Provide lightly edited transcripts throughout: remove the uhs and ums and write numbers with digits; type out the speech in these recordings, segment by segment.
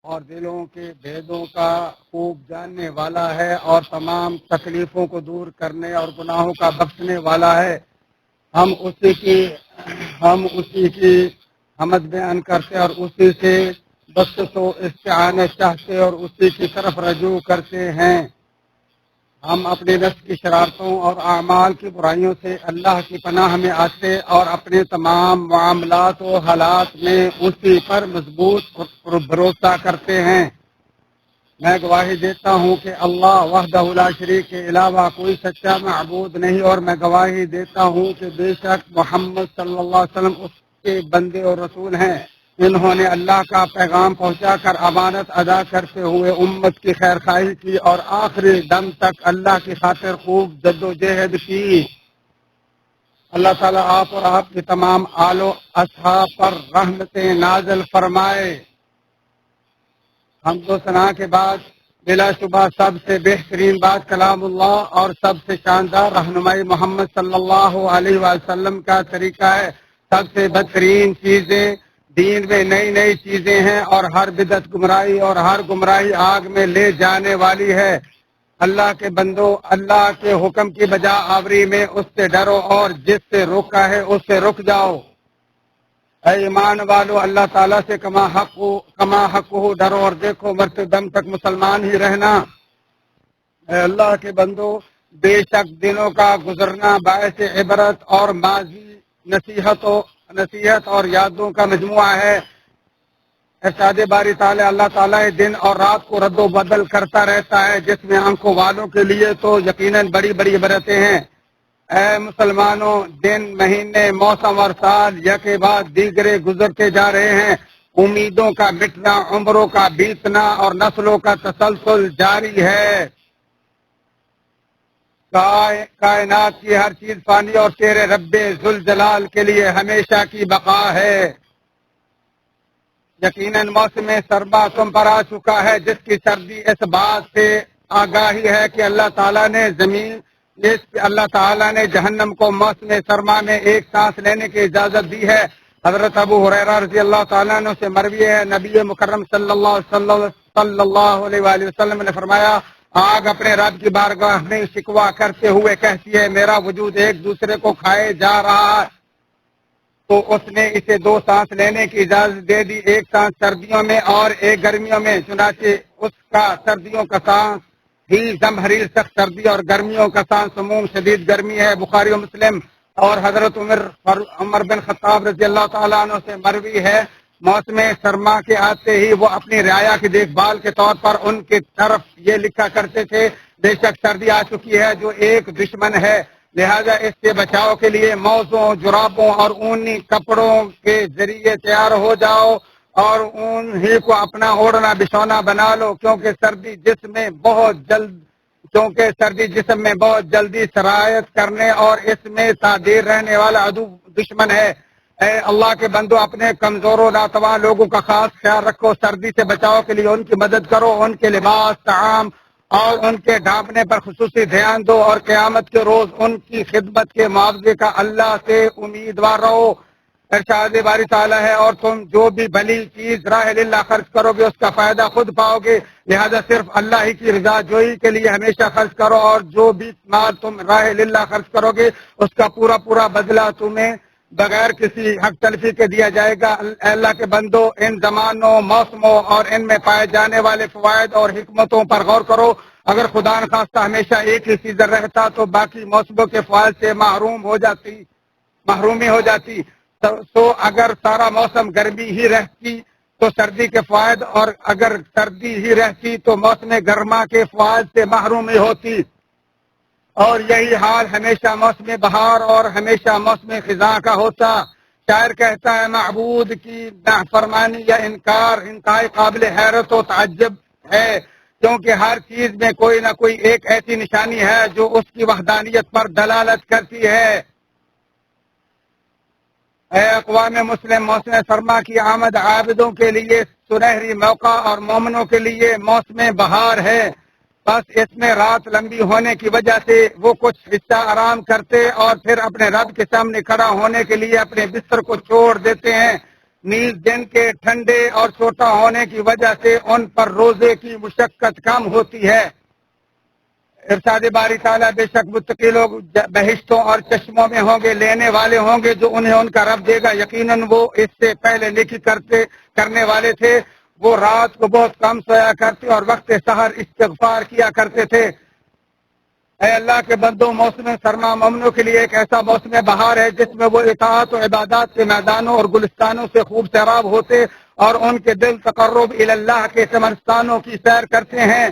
اور دلوں کے بھیدوں کا خوب جاننے والا ہے اور تمام تکلیفوں کو دور کرنے اور گناہوں کا بخشنے والا ہے۔ ہم اسی کی حمد بیان کرتے اور اسی سے بخشش و استعانت چاہتے اور اسی کی طرف رجوع کرتے ہیں۔ ہم اپنے نفس کی شرارتوں اور اعمال کی برائیوں سے اللہ کی پناہ میں آتے اور اپنے تمام معاملات و حالات میں اسی پر مضبوط بھروسہ کرتے ہیں۔ میں گواہی دیتا ہوں کہ اللہ وحدہ لا شریک کے علاوہ کوئی سچا معبود نہیں، اور میں گواہی دیتا ہوں کہ بے شک محمد صلی اللہ علیہ وسلم اس کے بندے اور رسول ہیں۔ انہوں نے اللہ کا پیغام پہنچا کر امانت ادا کرتے ہوئے امت کی خیر خواہی کی اور آخری دم تک اللہ کی خاطر خوب جد و جہد کی۔ اللہ تعالیٰ آپ اور آپ کے تمام آل و اصحاب پر رحمتیں نازل فرمائے۔ حمد و ثنا کے بعد بلا شبہ سب سے بہترین بات کلام اللہ اور سب سے شاندار رہنمائی محمد صلی اللہ علیہ وسلم کا طریقہ ہے۔ سب سے بدترین چیزیں دین میں نئی نئی چیزیں ہیں، اور ہر بدعت گمراہی اور ہر گمراہی آگ میں لے جانے والی ہے۔ اللہ کے بندو، اللہ کے حکم کی بجا آوری میں اس سے ڈرو، اور جس سے روکا ہے اس سے رک جاؤ۔ اے ایمان والو، اللہ تعالیٰ سے کما حق ہو ڈرو اور دیکھو مرتے دم تک مسلمان ہی رہنا۔ اے اللہ کے بندو، بے شک دنوں کا گزرنا باعث عبرت اور ماضی نصیحت اور یادوں کا مجموعہ ہے۔ ارشاد باری تعالیٰ، اللہ تعالیٰ دن اور رات کو رد و بدل کرتا رہتا ہے، جس میں آنکھوں والوں کے لیے تو یقیناً بڑی بڑی عبرتیں ہیں۔ اے مسلمانوں، دن، مہینے، موسم اور سال یکے بعد دیگرے گزرتے جا رہے ہیں۔ امیدوں کا مٹنا، عمروں کا بیتنا اور نسلوں کا تسلسل جاری ہے۔ کائنات کی ہر چیز فانی اور تیرے رب ذوالجلال کے لیے ہمیشہ کی بقا ہے۔ یقیناً موسم سرما تم پر آ چکا ہے، جس کی سردی اس بات سے آگاہی ہے کہ اللہ تعالیٰ نے جہنم کو موسم سرما میں ایک سانس لینے کی اجازت دی ہے۔ حضرت ابو ہریرہ رضی اللہ تعالیٰ عنہ سے مروی ہے، نبی مکرم صلی اللہ علیہ وآلہ وسلم نے فرمایا، آگ اپنے رب کی بارگاہ میں شکوہ کرتے ہوئے کہتی ہے، میرا وجود ایک دوسرے کو کھائے جا رہا ہے۔ تو اس نے اسے دو سانس لینے کی اجازت دے دی، ایک سانس سردیوں میں اور ایک گرمیوں میں۔ چنانچہ اس کا سردیوں کا سانس ہی زمہریر سخت سردی اور گرمیوں کا سانس عموم شدید گرمی ہے۔ بخاری و مسلم۔ اور حضرت عمر بن خطاب رضی اللہ تعالیٰ عنہ سے مروی ہے، موسم سرما کے آتے ہی وہ اپنی رعایا کی دیکھ بھال کے طور پر ان کی طرف یہ لکھا کرتے تھے، بے شک سردی آ چکی ہے جو ایک دشمن ہے، لہذا اس سے بچاؤ کے لیے موزوں، جرابوں اور اونی کپڑوں کے ذریعے تیار ہو جاؤ اور اون ہی کو اپنا اوڑھنا بچھونا بنا لو، کیونکہ سردی جسم میں بہت جلدی سرایت کرنے اور اس میں تعدیر رہنے والا عدو دشمن ہے۔ اے اللہ کے بندو، اپنے کمزور و ناتواں لوگوں کا خاص خیال رکھو، سردی سے بچاؤ کے لیے ان کی مدد کرو، ان کے لباس، طعام اور ان کے ڈھانپنے پر خصوصی دھیان دو، اور قیامت کے روز ان کی خدمت کے معاوضے کا اللہ سے امیدوار رہو۔ ارشاد باری تعالیٰ ہے، اور تم جو بھی بھلی چیز راہ اللہ خرچ کرو گے اس کا فائدہ خود پاؤ گے، لہذا صرف اللہ ہی کی رضا جوئی کے لیے ہمیشہ خرچ کرو، اور جو بھی مال تم راہ اللہ خرچ کرو گے اس کا پورا بدلہ تمہیں بغیر کسی حق تلفی کے دیا جائے گا۔ اے اللہ کے بندو، ان زمانوں، موسموں اور ان میں پائے جانے والے فوائد اور حکمتوں پر غور کرو۔ اگر خدا نخواستہ ہمیشہ ایک ہی سیزن رہتا تو باقی موسموں کے فوائد سے محرومی ہو جاتی۔ تو اگر سارا موسم گرمی ہی رہتی تو سردی کے فوائد، اور اگر سردی ہی رہتی تو موسم گرما کے فوائد سے محرومی ہوتی، اور یہی حال ہمیشہ موسم بہار اور ہمیشہ موسم خزاں کا ہوتا۔ شاعر کہتا ہے، معبود کی نافرمانی یا انکار انتہائی قابل حیرت و تعجب ہے، کیونکہ ہر چیز میں کوئی نہ کوئی ایک ایسی نشانی ہے جو اس کی وحدانیت پر دلالت کرتی ہے۔ اے اقوام مسلم، موسم سرما کی آمد عابدوں کے لیے سنہری موقع اور مومنوں کے لیے موسم بہار ہے۔ بس اس میں رات لمبی ہونے کی وجہ سے وہ کچھ حصہ آرام کرتے اور پھر اپنے رب کے سامنے کھڑا ہونے کے لیے اپنے بستر کو چھوڑ دیتے ہیں۔ نیز دن کے ٹھنڈے اور چھوٹا ہونے کی وجہ سے ان پر روزے کی مشقت کم ہوتی ہے۔ ارشاد باری تعالیٰ بے شک متقی لوگ بہشتوں اور چشموں میں ہوں گے، لینے والے ہوں گے جو انہیں ان کا رب دے گا، یقیناً وہ اس سے پہلے نیکی کرنے والے تھے، وہ رات کو بہت کم سویا کرتے اور وقت سحر استغفار کیا کرتے تھے۔ اے اللہ کے بندوں، موسم سرما مومنوں کے لیے ایک ایسا موسم بہار ہے جس میں وہ اطاعت و عبادات کے میدانوں اور گلستانوں سے خوب سیراب ہوتے اور ان کے دل تقرب اللہ کے سمرستانوں کی سیر کرتے ہیں۔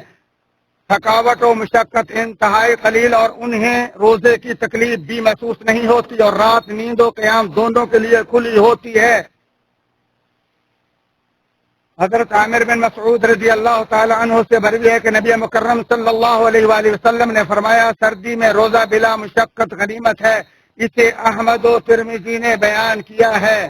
تھکاوٹ و مشقت انتہائی قلیل اور انہیں روزے کی تکلیف بھی محسوس نہیں ہوتی، اور رات نیند و قیام دونوں کے لیے کھلی ہوتی ہے۔ حضرت عامر بن مسعود رضی اللہ تعالی عنہ سے مروی ہے کہ نبی مکرم صلی اللہ علیہ وآلہ وسلم نے فرمایا، سردی میں روزہ بلا مشقت غنیمت ہے۔ اسے احمد و ترمذی نے بیان کیا ہے۔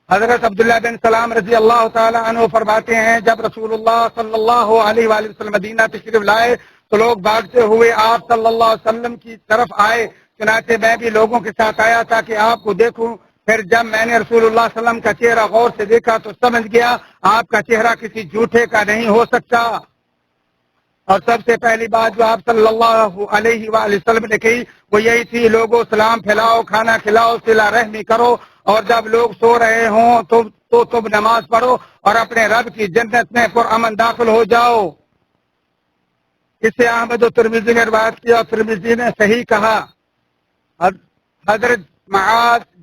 حضرت عبداللہ بن سلام رضی اللہ تعالی عنہ فرماتے ہیں، جب رسول اللہ صلی اللہ علیہ وآلہ وسلم مدینہ تشریف لائے تو لوگ بھاگتے ہوئے آپ صلی اللہ علیہ وسلم کی طرف آئے، چنانچہ میں بھی لوگوں کے ساتھ آیا تھا کہ آپ کو دیکھوں۔ پھر جب میں نے رسول اللہ صلی اللہ علیہ وسلم کا چہرہ غور سے دیکھا تو سمجھ گیا آپ کا چہرہ کسی جھوٹے کا نہیں ہو سکتا۔ اور سب سے پہلی بات جو آپ صلی اللہ علیہ وآلہ وسلم نے کہی وہ یہی تھی، لوگوں سلام پھیلاؤ، کھانا کھلاؤ، صلہ رحمی کرو، اور جب لوگ سو رہے ہوں تو تم نماز پڑھو اور اپنے رب کی جنت میں پرامن داخل ہو جاؤ۔ اسے احمد و ترمذی نے روایت کیا اور ترمذی نے صحیح کہا۔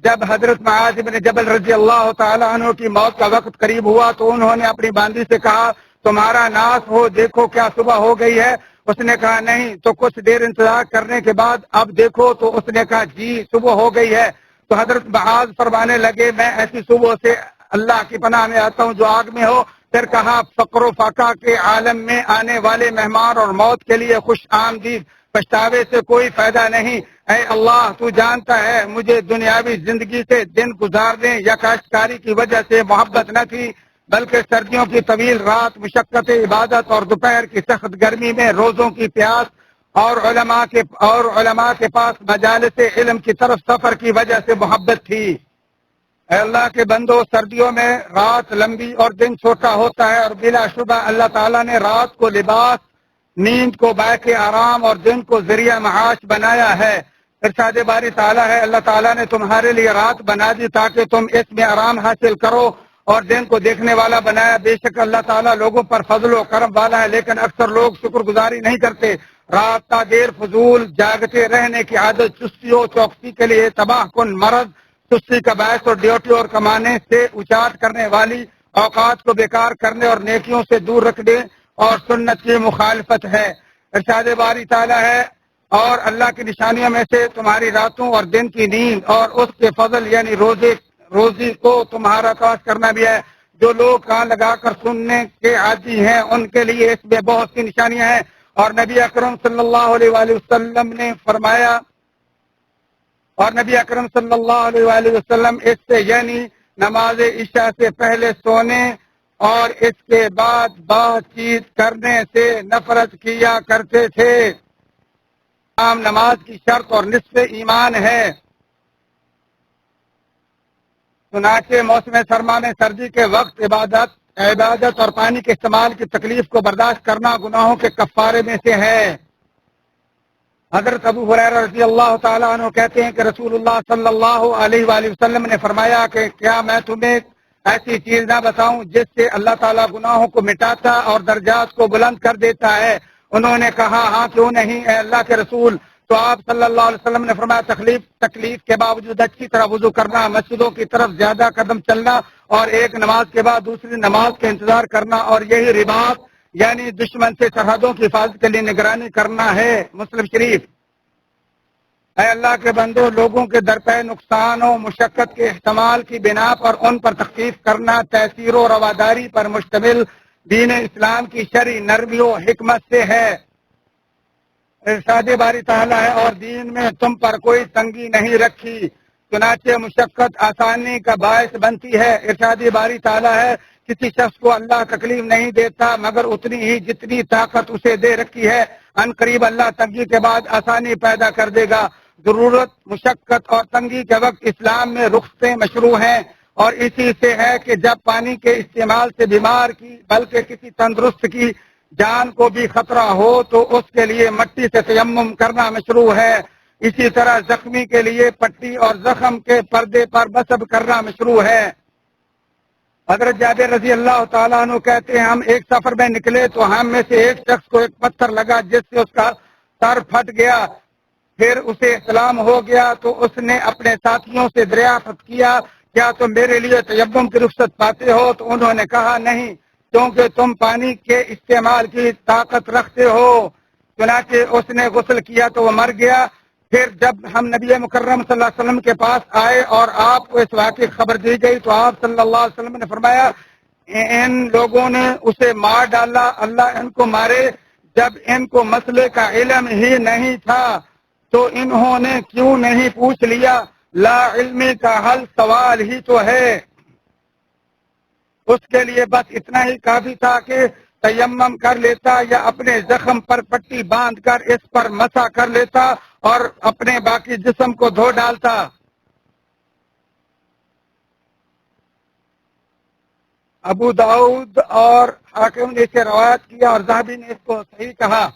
جب حضرت معاذ بن جبل رضی اللہ تعالی عنہ کی موت کا وقت قریب ہوا تو انہوں نے اپنی باندی سے کہا، تمہارا ناس ہو، دیکھو کیا صبح ہو گئی ہے؟ اس نے کہا نہیں۔ تو کچھ دیر انتظار کرنے کے بعد اب دیکھو تو اس نے کہا جی صبح ہو گئی ہے۔ تو حضرت معاذ فرمانے لگے، میں ایسی صبح سے اللہ کی پناہ میں آتا ہوں جو آگ میں ہو۔ پھر کہا، فقر و فاقہ کے عالم میں آنے والے مہمان اور موت کے لیے خوش آمدید، پچھتاوے سے کوئی فائدہ نہیں۔ اے اللہ تو جانتا ہے مجھے دنیاوی زندگی سے دن گزارنے یا کاشتکاری کی وجہ سے محبت نہ تھی، بلکہ سردیوں کی طویل رات، مشقت عبادت اور دوپہر کی سخت گرمی میں روزوں کی پیاس اور علماء کے پاس مجالس علم کی طرف سفر کی وجہ سے محبت تھی۔ اے اللہ کے بندو، سردیوں میں رات لمبی اور دن چھوٹا ہوتا ہے، اور بلا شبہ اللہ تعالیٰ نے رات کو لباس، نیند کو باعث آرام اور دن کو ذریعہ معاش بنایا ہے۔ ارشاد باری تعالیٰ ہے، اللہ تعالیٰ نے تمہارے لیے رات بنا دی تاکہ تم اس میں آرام حاصل کرو اور دن کو دیکھنے والا بنایا۔ بے شک اللہ تعالیٰ لوگوں پر فضل و کرم والا ہے، لیکن اکثر لوگ شکر گزاری نہیں کرتے۔ رات تا دیر فضول جاگتے رہنے کی عادت چستی و چوکسی کے لیے تباہ کن مرض، سستی کا باعث اور ڈیوٹی اور کمانے سے اچاٹ کرنے والی، اوقات کو بیکار کرنے اور نیکیوں سے دور رکھنے اور سنت کی مخالفت ہے۔ ارشاد باری تعالیٰ ہے، اور اللہ کی نشانیوں میں سے تمہاری راتوں اور دن کی نیند اور اس کے فضل یعنی روزی کو تمہارا تلاش کرنا بھی ہے۔ جو لوگ کان لگا کر سننے کے عادی ہیں ان کے لیے اس میں بہت سی نشانیاں ہیں۔ اور نبی اکرم صلی اللہ علیہ وآلہ وسلم نے فرمایا، اس سے یعنی نماز عشاء سے پہلے سونے اور اس کے بعد بات چیت کرنے سے نفرت کیا کرتے تھے۔ عام نماز کی شرط اور نصف ایمان ہے۔ چنانچہ موسم سرما میں سردی کے وقت عبادت اور پانی کے استعمال کی تکلیف کو برداشت کرنا گناہوں کے کفارے میں سے ہے۔ حضرت ابو ہریرہ رضی اللہ تعالیٰ عنہ کہتے ہیں کہ رسول اللہ صلی اللہ علیہ وآلہ وسلم نے فرمایا کہ کیا میں تمہیں ایسی چیز نہ بتاؤں جس سے اللہ تعالیٰ گناہوں کو مٹاتا اور درجات کو بلند کر دیتا ہے؟ انہوں نے کہا ہاں کیوں نہیں اے اللہ کے رسول۔ تو آپ صلی اللہ علیہ وسلم نے فرمایا، تکلیف کے باوجود اچھی طرح وضو کرنا، مسجدوں کی طرف زیادہ قدم چلنا، اور ایک نماز کے بعد دوسری نماز کا انتظار کرنا، اور یہی رباط یعنی دشمن سے سرحدوں کی حفاظت کے لیے نگرانی کرنا ہے۔ مسلم شریف۔ اے اللہ کے بندو، لوگوں کے درپے نقصان و مشقت کے احتمال کی بنا پر ان پر تخفیف کرنا تیسیر و رواداری پر مشتمل دین اسلام کی شرعی نرمی و حکمت سے ہے۔ ارشاد باری تعالیٰ ہے، اور دین میں تم پر کوئی تنگی نہیں رکھی، چنانچہ مشقت آسانی کا باعث بنتی ہے۔ ارشاد باری تعالیٰ ہے، کسی شخص کو اللہ تکلیف نہیں دیتا مگر اتنی ہی جتنی طاقت اسے دے رکھی ہے۔ ان قریب اللہ تنگی کے بعد آسانی پیدا کر دے گا۔ ضرورت، مشقت اور تنگی کے وقت اسلام میں رخصتیں مشروع ہیں، اور اسی سے ہے کہ جب پانی کے استعمال سے بیمار کی بلکہ کسی تندرست کی جان کو بھی خطرہ ہو تو اس کے لیے مٹی سے تیمم کرنا مشروع ہے. اسی طرح زخمی کے لیے پٹی اور زخم کے پردے پر بصب کرنا مشروع ہے. حضرت جابر رضی اللہ تعالیٰ عنہ کہتے ہیں ہم ایک سفر میں نکلے تو ہم میں سے ایک شخص کو ایک پتھر لگا جس سے اس کا سر پھٹ گیا. پھر اسے اسلام ہو گیا تو اس نے اپنے ساتھیوں سے دریافت کیا کیا تم میرے لیے تیمم کی رخصت پاتے ہو؟ تو انہوں نے کہا نہیں، کیونکہ تم پانی کے استعمال کی طاقت رکھتے ہو. چنانچہ اس نے غسل کیا تو وہ مر گیا. پھر جب ہم نبی مکرم صلی اللہ علیہ وسلم کے پاس آئے اور آپ کو اس واقعے کی خبر دی گئی تو آپ صلی اللہ علیہ وسلم نے فرمایا ان لوگوں نے اسے مار ڈالا، اللہ ان کو مارے. جب ان کو مسئلے کا علم ہی نہیں تھا تو انہوں نے کیوں نہیں پوچھ لیا؟ لا علمی کا حل سوال ہی تو ہے. اس کے لیے بس اتنا ہی کافی تھا کہ تیمم کر لیتا یا اپنے زخم پر پٹی باندھ کر اس پر مسح کر لیتا اور اپنے باقی جسم کو دھو ڈالتا. ابو داؤد اور حاکم نے اسے روایت کیا اور ذہبی نے اس کو صحیح کہا.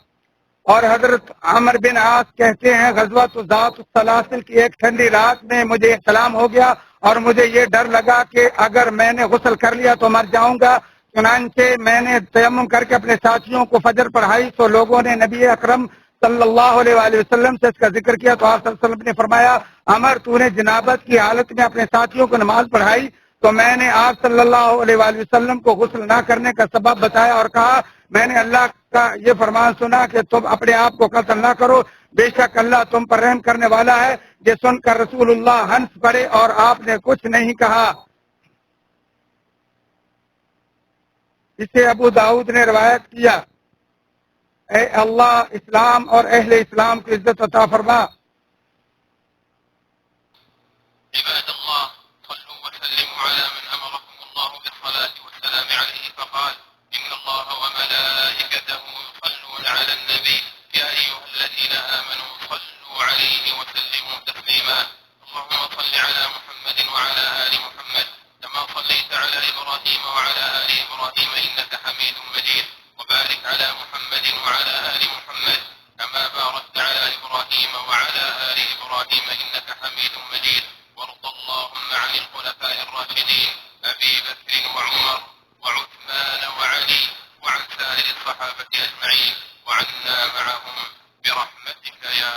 اور حضرت عمر بن عاص کہتے ہیں غزوۃ ذات السلاسل کی ایک ٹھنڈی رات میں مجھے احتلام ہو گیا اور مجھے یہ ڈر لگا کہ اگر میں نے غسل کر لیا تو مر جاؤں گا. چنانچہ میں نے تیمم کر کے اپنے ساتھیوں کو فجر پڑھائی تو لوگوں نے نبی اکرم صلی اللہ علیہ وآلہ وسلم سے اس کا ذکر کیا تو آپ صلی اللہ علیہ وسلم نے فرمایا عمر تو نے جنابت کی حالت میں اپنے ساتھیوں کو نماز پڑھائی؟ تو میں نے آپ صلی اللہ علیہ وآلہ وسلم کو غسل نہ کرنے کا سبب بتایا اور کہا میں نے اللہ کا یہ فرمان سنا کہ تم اپنے آپ کو قتل نہ کرو، بے شک اللہ تم پر رحم کرنے والا ہے. یہ سن کر رسول اللہ ہنس پڑے اور آپ نے کچھ نہیں کہا. اسے ابو داؤد نے روایت کیا. اے اللہ اسلام اور اہل اسلام کی عزت عطا فرما. عباد الله صلوا وسلموا على من أمركم الله بالصلاة والسلام عليه فقال إن الله وملائكته يصلون على النبي يا أيها الذين آمنوا صلوا عليه وسلموا تسليما. اللهم صل على محمد وعلى آل محمد كما صليت على إبراهيم وعلى آل إبراهيم إنك حميد مجيد وبارك على محمد وعلى آل محمد كما باركت على إبراهيم وعلى آل إبراهيم إنك حميد مجيد. وارض اللهم عن الخلفاء الراشدين أبي بكر وعمر وعثمان وعلي وعن سائر الصحابة أجمعين وعنا معهم برحمتك يا